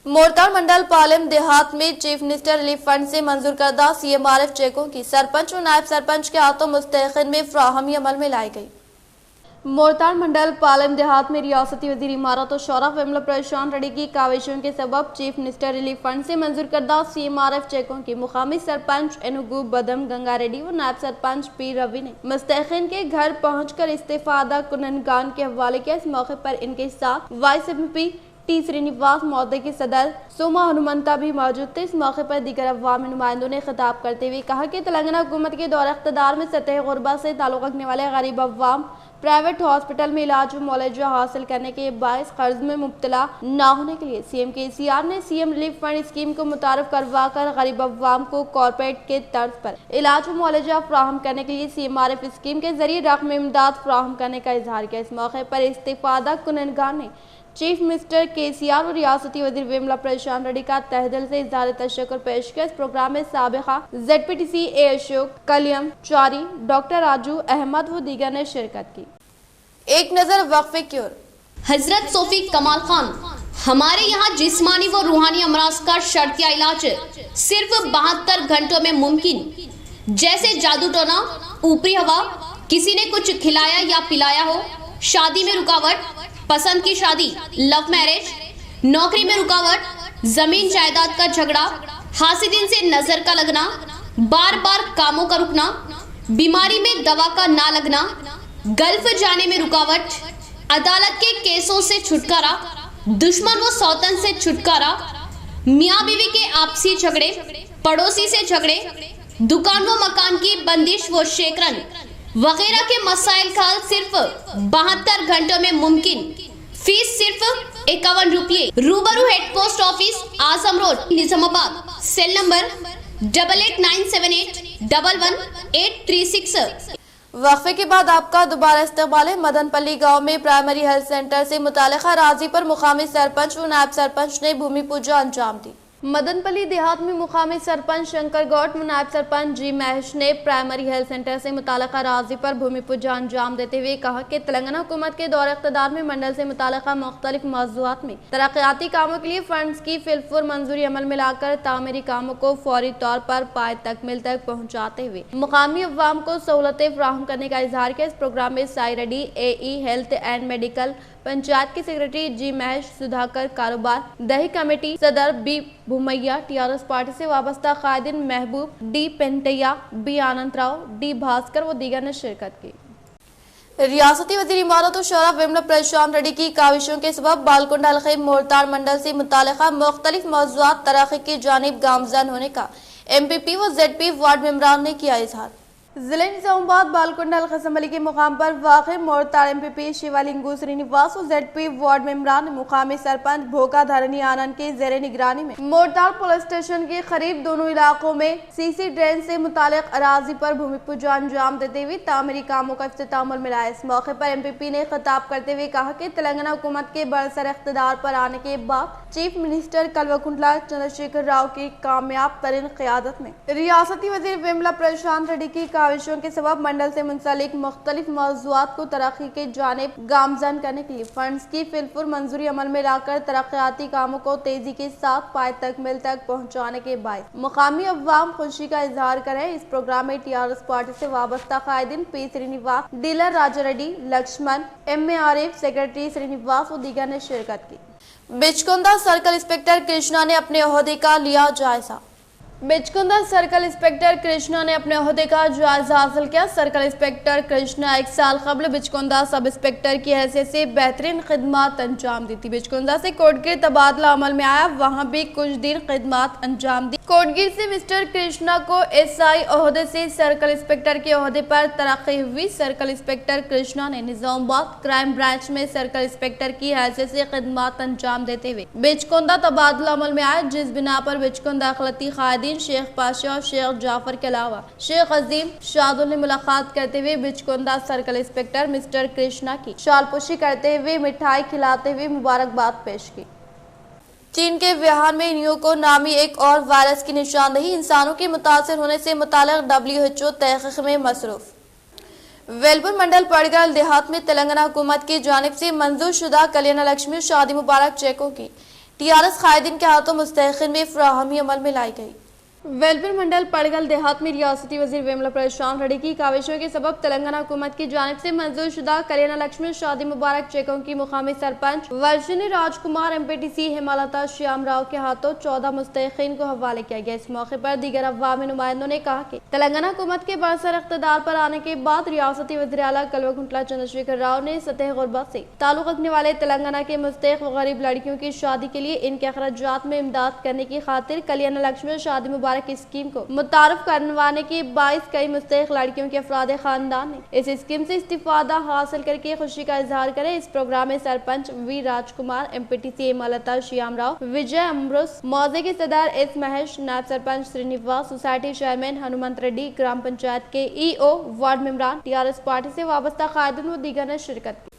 मोरताड़ मंडल पालेम देहात में चीफ मिनिस्टर रिलीफ फंड से मंजूर करदा CMRF चेकों की सरपंच और नायब सरपंच के हाथों मुस्तहक़िन में फ्राहमी अमल में लाई गई। मोरताड़ मंडल पालेम देहात में रियासती वज़ीर इमारत और शौरा वेमला प्रशांत रेड्डी की काविशों के सबब चीफ मिनिस्टर रिलीफ फंड से मंजूर करदा CMRF चेकों की मुकामी सरपंच एनुगु बदम गंगा रेड्डी और नायब सरपंच पी रवि ने मुस्तहक़िन के घर पहुंचकर इस्तीफादा कुननगान के हवाले किया। इस मौके पर इनके साथ वाइस MP टी श्रीनिवास महोदय के सदर सोमा हनुमंता भी मौजूद थे। इस मौके पर दीगर अवामी नुमाइंदों ने खिताब करते हुए कहा कि तेलंगाना हुकूमत के दौर इक़्तिदार में सतह गुरबा से ताल्लुक़ रखने वाले गरीब अवाम प्राइवेट हॉस्पिटल में इलाज व मुआवजा हासिल करने के बायस कर्ज में मुब्तला न होने के लिए CM KCR ने CM रिलीफ फंड स्कीम को मुतारफ करवा कर गरीब अवाम को कॉर्पोरेट के तर्ज पर इलाज व मुआवजा फ्राहम करने के लिए CMRF स्कीम के जरिए रकम इमदाद फ्राहम करने का इजहार किया। इस मौके पर इस्तीफादा कुननगान ने चीफ मिनिस्टर KCR और रियासती वज़ीर वेमला प्रशांत रेड्डी का तहे दिल से इज़हार तशक्कुर पेश किया। इस प्रोग्राम में साबिक़ा ZPTC A अशोक, कलियम चारी, डॉक्टर राजू अहमद व दीगर ने शिरकत की। एक नजर वक्फे की ओर। हजरत सोफी कमाल खान, हमारे यहाँ जिस्मानी व रूहानी अमराज का शर्तिया इलाज सिर्फ 72 घंटों में मुमकिन। जैसे जादू टोना, ऊपरी हवा, किसी ने कुछ खिलाया या पिलाया हो, शादी में रुकावट, पसंद की शादी, लव मैरिज, नौकरी में रुकावट, जमीन जायदाद का झगड़ा, हासिदिन से नजर का लगना, बार बार कामों का रुकना, बीमारी में दवा का ना लगना, गल्फ जाने में रुकावट, अदालत के केसों से छुटकारा, दुश्मन व सौतन से छुटकारा, मियाँ बीवी के आपसी झगड़े, पड़ोसी से झगड़े, दुकान व मकान की बंदिश व शेकरन वगैरह के मसाइल का हल सिर्फ 72 घंटों में मुमकिन। फीस सिर्फ 51 रुपये। रूबरू head post office, Azam road, Nizamabad. Cell number 8897811836। वक्फे के बाद आपका दोबारा इस्तेमाल है। मदनपल्ली गांव में प्राइमरी हेल्थ सेंटर से मुतालिका राजी पर मुकामी सरपंच व नायब सरपंच ने भूमि पूजा अंजाम दी। मदनपल्ली देहात में मुकामी सरपंच शंकर गौट व नायब सरपंच जी महेश ने प्राइमरी हेल्थ सेंटर से मुतालिका राजी पर भूमि पूजा अंजाम देते हुए कहा कि तेलंगाना हुकूमत के दौर इक़्तिदार में मंडल से मुतालिका मुख्तलिफ मौज़ूआत में तरक्याती कामों के लिए फंड्स की फिलफुर मंजूरी अमल में लाकर तामीरी कामों को फौरी तौर पर पाए तकमील तक पहुँचाते हुए मुकामी अवाम को सहूलतें फ्राहम करने का इजहार किया। इस प्रोग्राम में Sai Reddy AE health and medical, panchayat के सेक्रेटरी जी महेश, सुधाकर कारोबार, दही कमेटी सदर B भूमैया, TRS पार्टी से वाबस्ता कायदीन महबूब, D पेंटैया, B आनंद राव, D भास्कर व दीगर ने शिरकत की। रियासती वज़ीर इमारत और शौरा वेमला प्रशांत रेड्डी की काविशों के सबब बालकुंड हल्के मोरताड़ मंडल से मुतालिका मुख्तलिफ मौज़ूआत तरक्की की जानिब गामज़न होने का MPP व ZP वार्ड मेंबरान ने किया इजहार। जिले निजामाबाद बालकुंड हल्का असम्बली के मुकाम पर वाक़ मोरताड़ MPP शिवालिंगू श्रीनिवास और ZP वार्ड मेंबरान मुकामी सरपंच भोका धरनी आनंद के जेर निगरानी में मोरताड़ पुलिस स्टेशन के करीब दोनों इलाकों में CC ड्रेन से मुतालिक अराजी पर भूमि पूजा अंजाम देते हुए तामीरी कामों का इफ्तिताम मिला। इस मौके पर MPP ने खिताब करते हुए कहा कि तेलंगाना हुकूमत के बरसर इख्तिदार पर आने के बाद चीफ मिनिस्टर कल्वकुंटला चंद्रशेखर राव की कामयाब तरीन क़यादत में रियासती वज़ीर वेमला प्रशांत रेड्डी की काविशों के सबब मंडल से मुंसलिक मुख्तलिफ मौज़ूआत को तरक्की के जानिब गामज़न करने के लिए फंड्स की फिलफुर मंजूरी अमल में लाकर तरक्याती कामों को तेजी के साथ पाए तकमील तक पहुँचाने के बाद मुकामी अवाम खुशी का इजहार करें। इस प्रोग्राम में TRS पार्टी से वाबस्ता कायदीन P श्रीनिवास, डीलर राजा रेड्डी, लक्ष्मण, MA आरिफ, सेक्रेटरी श्रीनिवास व दीगर ने शिरकत की। बिचकुंदा सर्कल इंस्पेक्टर कृष्णा ने अपने ओहदे का लिया जायजा। बिचकुंदा सर्कल इंस्पेक्टर कृष्णा ने अपने ओहदे का जायजा हासिल किया। सर्कल इंस्पेक्टर कृष्णा 1 साल कबल बिचकुंदा सब इंस्पेक्टर की हैसियत से बेहतरीन खिदमत अंजाम दी थी। बिचकुंदा से कोटगिर तबादला अमल में आया, वहां भी कुछ दिन खिदमत अंजाम दी। कोटगिर से मिस्टर कृष्णा को SI ओहदे से सर्कल इंस्पेक्टर के ओहदे पर तरक्की हुई। सर्कल इंस्पेक्टर कृष्णा ने निजामाबाद क्राइम ब्रांच में सर्कल इंस्पेक्टर की हैसियत से खिदमत अंजाम देते हुए बिचकुंदा तबादला अमल में आया, जिस बिना पर बिचकुंदा अखलती कायदीन शेख पाशा और शेख जाफर के अलावा शेख अजीम शादुल ने मुलाकात करते हुए बिचकुंदा सर्कल इंस्पेक्टर मिस्टर कृष्णा की शालपोशी करते हुए मिठाई खिलाते हुए मुबारकबाद पेश की। चीन के wuhan में न्यूको नामी एक और वायरस की निशानदेही इंसानों के मुतासर होने से मुताल्लिक़ WHO तहक़ीक़ में मसरूफ। वेलपुर मंडल पड़गल देहात में तेलंगाना हुकूमत की जानिब से मंजूर शुदा कल्याण लक्ष्मी शादी मुबारक चेकों की TRS कायदीन के हाथों मुस्तहिक़ीन में फ़राहमी अमल में लाई गई। वेलपुर मंडल पड़गल देहात में रियासती वजीर वेमला प्रशांत रेड्डी की काविशों के सबब तेलंगाना हुकूमत की जानिब से मंजूर शुदा कल्याण लक्ष्मी शादी मुबारक चेकों की मुकामी सरपंच वर्षिनी राजकुमार MPTC हेमलता श्याम राव के हाथों 14 मुस्तहिक़ीन को हवाले किया गया। इस मौके पर दीगर अवामी नुमाइंदों ने कहा कि तेलंगाना हुकूमत के बरसर इक़्तिदार पर आने के बाद रियासती वज़ीर आला कल्वकुंतला चंद्रशेखर राव ने सतह गुरबत से ताल्लुक़ रखने वाले तेलंगाना के मुस्तहिक़ व गरीब लड़कियों की शादी के लिए इनके अखराजात में इमदाद करने की खातिर कल्याण लक्ष्मी शादी मुबारक की स्कीम को मुतारफ करवाने के बाइस कई मुस्तहिक़ लड़कियों के अफराद खानदान ने इस स्कीम से इस्तिफादा हासिल करके खुशी का इजहार करे। इस प्रोग्राम में सरपंच वी राजकुमार MPTC हेमलता श्याम राव विजय अमरुस मौजे के सदर S महेश नायब सरपंच श्रीनिवास सोसाइटी चेयरमैन हनुमंत रेड्डी ग्राम पंचायत के EO वार्ड मेंबरान TRS पार्टी से वाबस्ता कायदीन व दीगर ने शिरकत की।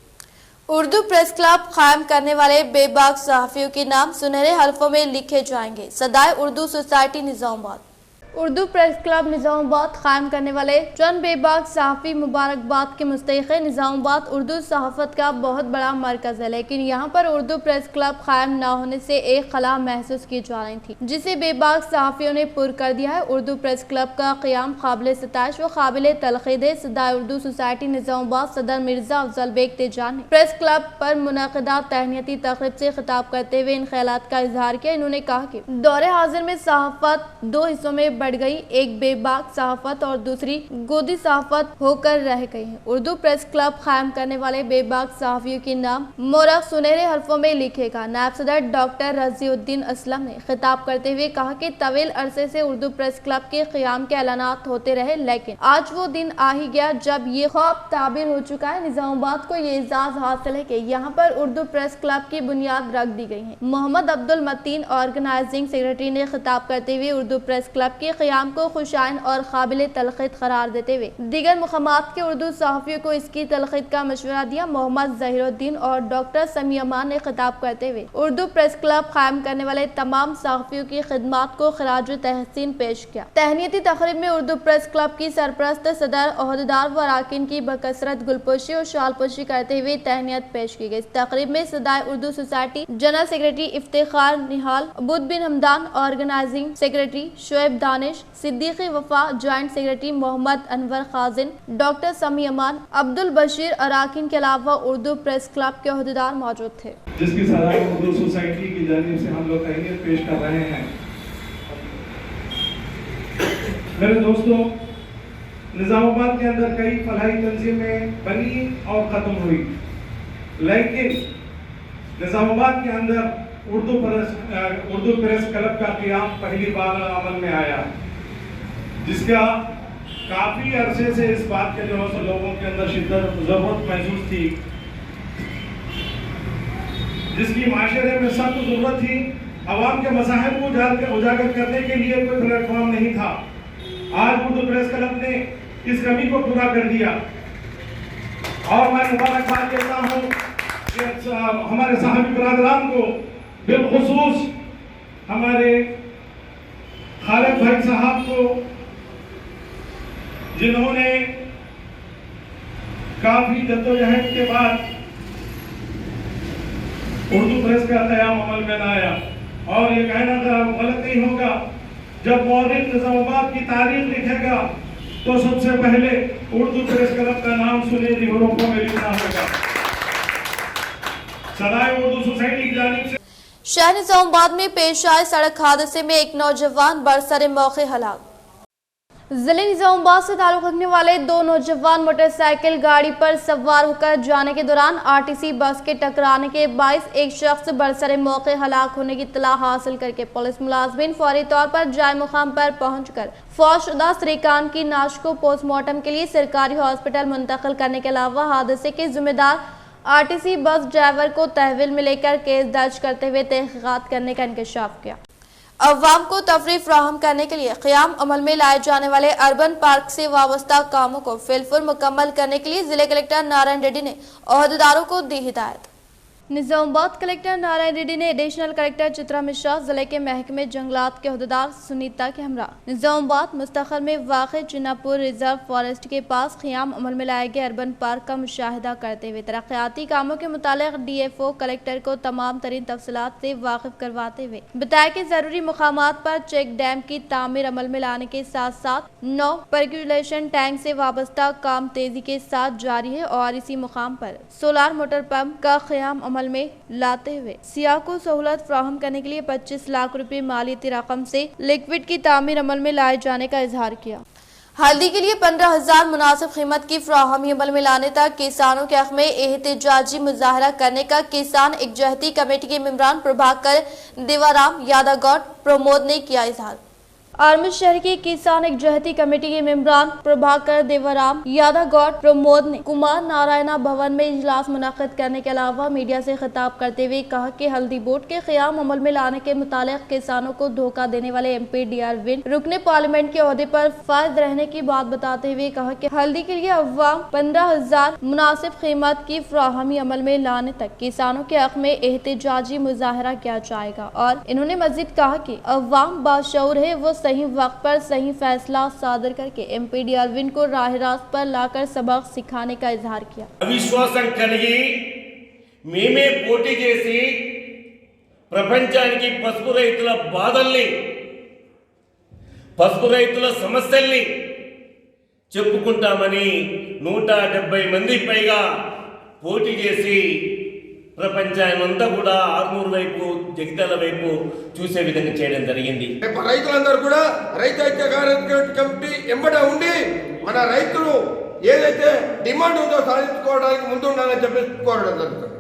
उर्दू प्रेस क्लब कायम करने वाले बेबाक सहाफ़ियों के नाम सुनहरे हल्फों में लिखे जाएंगे। Sadae Urdu society Nizamabad. Urdu press club Nizamabad कायम करने वाले चंद बेबाक सहाफ़ी मुबारकबाद के मुस्तहिक़ हैं। निजामाबाद उर्दू सहाफ़त का बहुत बड़ा मरकज़ है, लेकिन यहाँ पर उर्दू प्रेस क्लब कायम न होने से एक खला महसूस की जा रही थी, जिसे बेबाक सहाफ़ियों ने पुर कर दिया है। उर्दू प्रेस क्लब का क़याम काबिल सताइश व काबिल तलक़ीद है। सदाए उर्दू सोसाइटी निजामाबाद सदर मिर्ज़ा अफजल बेग तेजान ने प्रेस क्लब पर मुनक़दा तहनीती तक़रीब से खिताब करते हुए इन ख़यालात का इजहार किया। इन्होंने कहा कि दौरे हाजिर में सहाफ़त दो हिस्सों में बढ़ गई, एक बेबाक सहाफ़त और दूसरी गोदी सहाफ़त होकर रह गई है। उर्दू प्रेस क्लब कायम करने वाले बेबाक सहाफ़ियों के नाम मोरख सुनहरे हल्फों में लिखेगा। नायब सदर डॉक्टर रज़ीउद्दीन असलम ने खिताब करते हुए कहा कि तवील अरसे से उर्दू प्रेस क्लब के क़याम के ऐलानात होते रहे, लेकिन आज वो दिन आ ही गया जब ये ख्वाब ताबीर हो चुका है। निजामाबाद को ये एजाज़ हासिल है कि यहाँ पर उर्दू प्रेस क्लब की बुनियाद रख दी गई है। मोहम्मद अब्दुल मतीन ऑर्गेनाइजिंग सेक्रेटरी ने खिताब करते हुए उर्दू प्रेस क्लब के क़याम को खुशाइन और काबिल तलक़ीद करार देते हुए दीगर मुक़ामात के उर्दू सहाफ़ियों को इसकी तलक़ीद का मशवरा दिया। मोहम्मद ज़हीरुद्दीन और डॉक्टर समी अमान ने खिताब करते हुए उर्दू प्रेस क्लब कायम करने वाले तमाम सहाफ़ियों की खिदमात को खराज तहसीन पेश किया। तहनीती तक़रीब में उर्दू प्रेस क्लब की सरपरस्त सदर ओहदेदार व अराकीन की बकसरत गुलपोशी और शालपोशी करते हुए तहनीत पेश की गई। इस तक़रीब में Sadae Urdu society general secretary Iftikhar Nihal, Abood bin Hamdan, organising secretary Shoaib Danish, Siddiqui Wafa, joint secretary Mohammed Anwar खाजिन, डॉक्टर समी अमान, अब्दुल बशीर अराकीन के अलावा उर्दू प्रेस क्लब के ओहदेदार मौजूद थे। जिसकी सदाए उर्दू सोसाइटी की जानिब से हम लोग तहनीत पेश कर रहे हैं। मेरे दोस्तों, निजामाबाद के अंदर कई फलाही तंजीमें बनी और ख़त्म हुई, लेकिन निजामाबाद के अंदर उर्दू प्रेस क्लब का क़याम पहली बार अमल में आया, जिसका काफ़ी अरसे से इस बात के जो है लोगों के अंदर शिद्दत ज़रूरत महसूस थी, जिसकी माशरे में सख्त ज़रूरत थी। आवाम के मसाइल को उजागर करने के लिए कोई प्लेटफॉर्म नहीं था। आज उर्दू प्रेस क्लब ने इस कमी को पूरा कर दिया और मैं मुबारकबाद देता हूँ कि हमारे साहबी बरादरान को, बिलखुसूस हमारे खालिद भाई साहब को, जिन्होंने काफी जद्दोजहद के बाद उर्दू प्रेस का क़याम अमल में लाया। और ये कहना गलत नहीं होगा, जब मौलिक निजामाबाद की तारीख लिखेगा तो सबसे पहले उर्दू प्रेस क्लब का नाम सुनहरी हरोफों में लिखना होगा। सदाए उर्दू सोसाइटी की जानिब से शहर निजामाबाद में पेश आए सड़क हादसे में एक नौजवान बरसरे मौके हलाक। जिले निजामाबाद से ताल्लुक रखने वाले दो नौजवान मोटरसाइकिल गाड़ी पर सवार होकर जाने के दौरान आरटीसी बस के टकराने के बाइस एक शख्स बरसरे मौके हलाक होने की इत्तला हासिल करके पुलिस मुलाजमीन फौरी तौर पर जाए मुकाम पर पहुंचकर फौजशुदा श्रीकांत की नाश को पोस्टमार्टम के लिए सरकारी हॉस्पिटल मुंतकिल करने के अलावा हादसे के जिम्मेदार आरटीसी बस ड्राइवर को तहवील में लेकर केस दर्ज करते हुए तहकीकात करने का इंकशाफ किया। अवाम को तफरीह फराहम करने के लिए क़याम अमल में लाए जाने वाले अर्बन पार्क से वाबस्ता कामों को फिलफुल मुकम्मल करने के लिए जिले कलेक्टर नारायण रेड्डी ने ओहदेदारों को दी हिदायत। निजामाबाद कलेक्टर नारायण रेड्डी ने एडिशनल कलेक्टर चित्रा मिश्रा, जिले के महकमे जंगलात के अहदेदार सुनीता के हमरा निजामाबाद मुस्तखर में वाक़ चिन्नापुर रिजर्व फॉरेस्ट के पास क़याम अमल में लाए गए अर्बन पार्क का मुशाहिदा करते हुए तरक्याती कामों के मुतालिक DFO कलेक्टर को तमाम तरीन तफसीलात से वाकिफ करवाते हुए बताया कि जरूरी मुकामात पर चेक डैम की तामीर अमल में लाने के साथ साथ 9 पर्कुलेशन टैंक से वाबस्ता काम तेजी के साथ जारी है और इसी मुकाम पर सोलार मोटर पंप का क़याम अमल में लाते हुए सियाह को सहूलत फ्राहम करने के लिए 25 लाख रुपए मालियती रकम से लिक्विड की तामीर अमल में लाए जाने का इजहार किया। हल्दी के लिए 15,000 मुनासिब कीमत की फ्राहमी अमल में लाने तक किसानों के हक में एहतजाजी मुजाहरा करने का किसान एकजहती कमेटी के मेंबरान प्रभाकर देवाराम यादवगौड़ प्रमोद ने किया इजहार। आर्मी शहर की किसान एकजहती कमेटी के मेंबरान प्रभाकर देवाराम यादवगौड़ प्रमोद ने कुमार नारायणा भवन में इजलास मुनक्किद करने के अलावा मीडिया से खिताब करते हुए कहा कि हल्दी बोर्ड के क़याम अमल में लाने के मुतालिक किसानों को धोखा देने वाले MP DR विन रुकने पार्लियामेंट के ओहदे पर फायद रहने की बात बताते हुए कहा कि हल्दी के लिए अवाम 15,000 मुनासिब कीमत की फ्राहमी अमल में लाने तक किसानों के हक में एहतजाजी मुजाहरा किया जाएगा और इन्होंने मजीद कहा कि अवाम बाशऊर है, वो सही वक्त पर सही फैसला सादर करके MP DR विन को राह रास्त पर लाकर सबक सिखाने का इजहार किया। అవిశ్వాసం కలిగి మేమే పోటీ చేసి ప్రపంచానికి పసుపు రైతుల బాధల్ని పసుపు రైతుల సమస్యల్ని చెప్పుకుంటామని 170 మంది పైగా పోటీ చేసి ప్రపంచాన్నంతా కూడా ఆర్మూర్ వైపు జగిత్యాల వైపు చూసే విధంగా చేయడం జరిగింది. రైతులందరూ కూడా రైతు ఐక్య కమిటీ ఎంబడ ఉండి మన రైతులు ఏదైతే డిమాండ్ ఉందో సాధించుకోవడానికి ముందు ఉండాలని చెప్పి కోరడం జరుగుతుంది.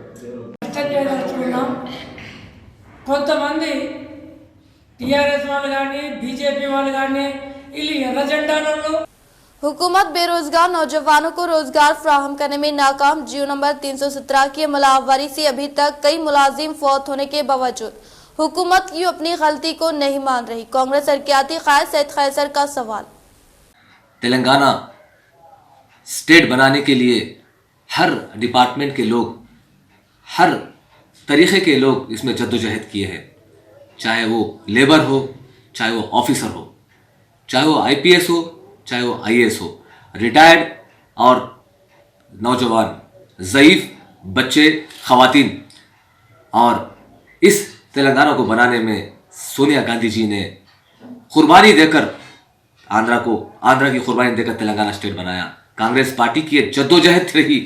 కొంతమంది టీఆర్ఎస్ వాళ్ళు కానీ బీజేపీ వాళ్ళు కానీ వీళ్ళు ఎర్ర జెండాలలో हुकूमत बेरोजगार नौजवानों को रोजगार फ्राहम करने में नाकाम। जियो नंबर 317 की मुलावरी से अभी तक कई मुलाजिम फौत होने के बावजूद हुकूमत क्यों अपनी गलती को नहीं मान रही? कांग्रेस तरक्याती कायद सैयद खैसर का सवाल। तेलंगाना स्टेट बनाने के लिए हर डिपार्टमेंट के लोग, हर तरीके के लोग इसमें जद्दोजहद किए हैं, चाहे वो लेबर हो, चाहे वो ऑफिसर हो, चाहे वो IPS हो, चाहे वो IAS हो, रिटायर्ड और नौजवान, ज़ईफ़ बच्चे, ख़वातीन। और इस तेलंगाना को बनाने में सोनिया गांधी जी ने कुर्बानी देकर आंध्रा की कुर्बानी देकर तेलंगाना स्टेट बनाया। कांग्रेस पार्टी की जद्दोजहद रही,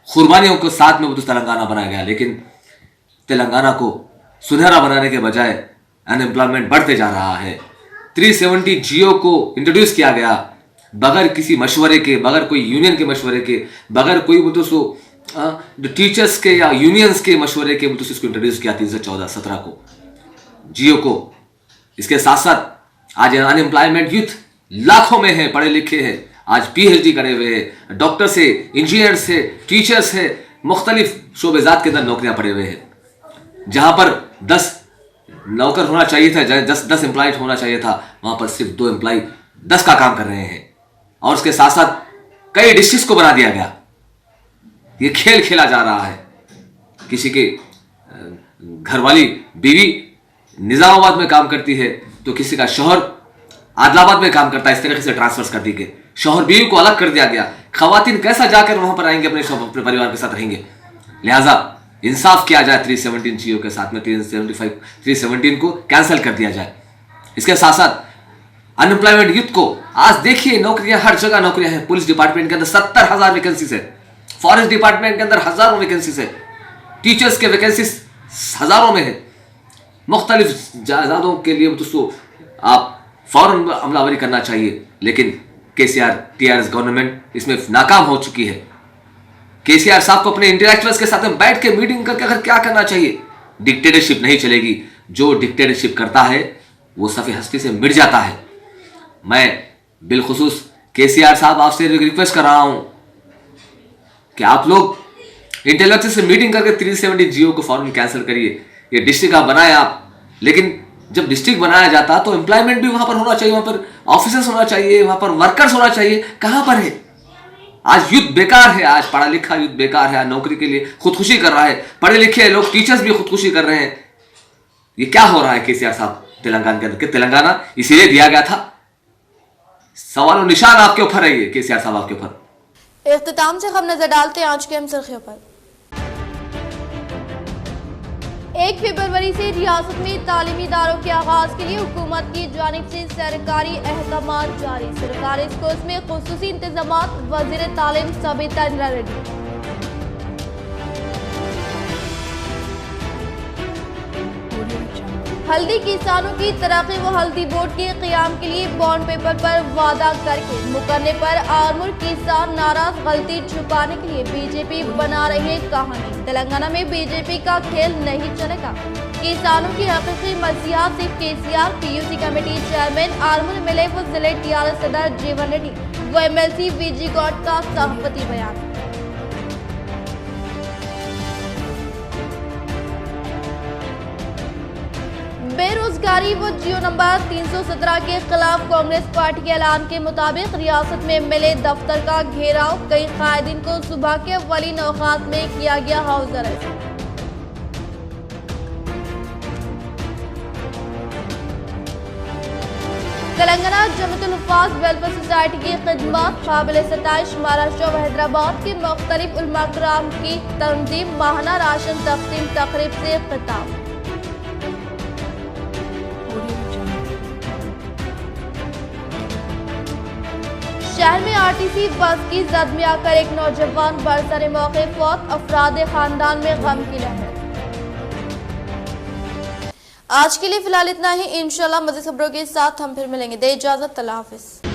कुर्बानियों के साथ में वो तो तेलंगाना बनाया गया, लेकिन तेलंगाना को सुनहरा बनाने के बजाय अनएम्प्लॉयमेंट बढ़ते जा रहा है। 370 GO को इंट्रोड्यूस किया गया बगैर किसी मशवरे के, बगैर कोई यूनियन के मशवरे के, बगैर कोई टीचर्स के या यूनियंस के मशवरे के इसको इंट्रोड्यूस किया 314-17 को GO को। इसके साथ साथ आज अनएम्प्लॉयमेंट यूथ लाखों में है, पढ़े लिखे हैं, आज PhD करे हुए हैं, डॉक्टर से, इंजीनियर से, टीचर से, मुख्तलिफ शोबेजात के अंदर नौकरियां पड़े हुए हैं। जहां पर 10 नौकर होना चाहिए था, 10 एम्प्लॉय होना चाहिए था, वहां पर सिर्फ 2 एम्प्लॉय 10 का काम कर रहे हैं। और उसके साथ साथ कई डिस्ट्रिक्ट्स को बना दिया गया। ये खेल खेला जा रहा है। किसी के घरवाली बीवी निजामाबाद में काम करती है तो किसी का शौहर आदिलाबाद में काम करता है, इस तरीके से ट्रांसफर्स कर दी गई। शौहर बीवी को अलग कर दिया गया। खवातीन कैसा जाकर वहां पर आएंगे, अपने परिवार के साथ रहेंगे? लिहाजा इंसाफ किया जाए 317 GO के साथ में 317 को कैंसिल कर दिया जाए। इसके साथ साथ अनएम्प्लॉयमेंट यूथ को आज देखिए, नौकरियां हर जगह नौकरियां हैं। पुलिस डिपार्टमेंट के अंदर 70,000 वैकेंसीज है, फॉरेस्ट डिपार्टमेंट के अंदर हजारों वैकेंसीज है, टीचर्स के वैकेंसीज हजारों में है। मुख्तलिफ जायदादों के लिए दोस्तों आप फौरन अमलावरी करना चाहिए, लेकिन KCR TRS गवर्नमेंट इसमें नाकाम हो चुकी है। KCR साहब को अपने इंटेलेक्चुअल्स के साथ में बैठ के मीटिंग करके अगर क्या करना चाहिए, डिक्टेटरशिप नहीं चलेगी। जो डिक्टेटरशिप करता है वो सफ़े हस्ती से मिट जाता है। मैं बिलखुसूस KCR साहब आपसे रिक्वेस्ट कर रहा हूं कि आप लोग इंटेलेक्चुअल से मीटिंग करके 370 GO को फौरन कैंसिल करिए। ये डिस्ट्रिक्ट आप बनाए आप, लेकिन जब डिस्ट्रिक्ट बनाया जाता तो एम्प्लॉयमेंट भी वहां पर होना चाहिए, वहां पर ऑफिसर्स होना चाहिए, वहां पर वर्कर्स होना चाहिए। कहां पर है? आज युद्ध बेकार है, आज पढ़ा लिखा युद्ध बेकार है, आज नौकरी के लिए खुदकुशी कर रहा है, पढ़े लिखे लोग टीचर्स भी खुदकुशी कर रहे हैं। ये क्या हो रहा है केसीआर साहब तेलंगाना के अंदर? तेलंगाना इसीलिए दिया गया था? सवाल और निशान आपके ऊपर है, ये केसीआर साहब आपके ऊपर। इख्तिताम से हम नजर डालते हैं आज के अहम सुर्खियों पर। 1 फरवरी से रियासत में तालीमी इदारों के आगाज के लिए हुकूमत की जानिब से सरकारी अहकामात जारी। सरकारी स्कूल्स में खुसूसी इंतजामात, वजीर तालीम सबीता इंदिरा रेड्डी। हल्दी किसानों की तरक्की व हल्दी बोर्ड के क़याम के लिए बॉन्ड पेपर पर वादा करके मुकरने पर आर्मुर किसान नाराज। गलती छुपाने के लिए बीजेपी बना रही है कहानी। तेलंगाना में बीजेपी का खेल नहीं चलेगा। किसानों की हकीकी मसीहा सिर्फ केसीआर। पीयूसी कमेटी चेयरमैन आर्मुर मिले व जिले टीआरएस सदर जीवन रेड्डी व एमएलसी वीजी गौड का सहमति बयान। बेरोजगारी व जियो नंबर 317 के खिलाफ कांग्रेस पार्टी के ऐलान के मुताबिक रियासत में मिले दफ्तर का घेराव। कई कायदीन को सुबह के अव्वलीन औकात में किया गया house arrest. Telangana Jamiatul Huffaz welfare society की खिदमत काबिल सताइश। महाराष्ट्र व हैदराबाद के मुख्तलिफ उलमा किराम की तंजीम माहाना राशन तकसीम तकरीब से खिताब। शहर में आरटीसी बस की जद में आकर एक नौजवान बरसरे मौके फौत। अफराद खानदान में गम की लहर। आज के लिए फिलहाल इतना ही। इंशाल्लाह मज़ीद खबरों के साथ हम फिर मिलेंगे। दे इजाजत, अल्लाह हाफिज।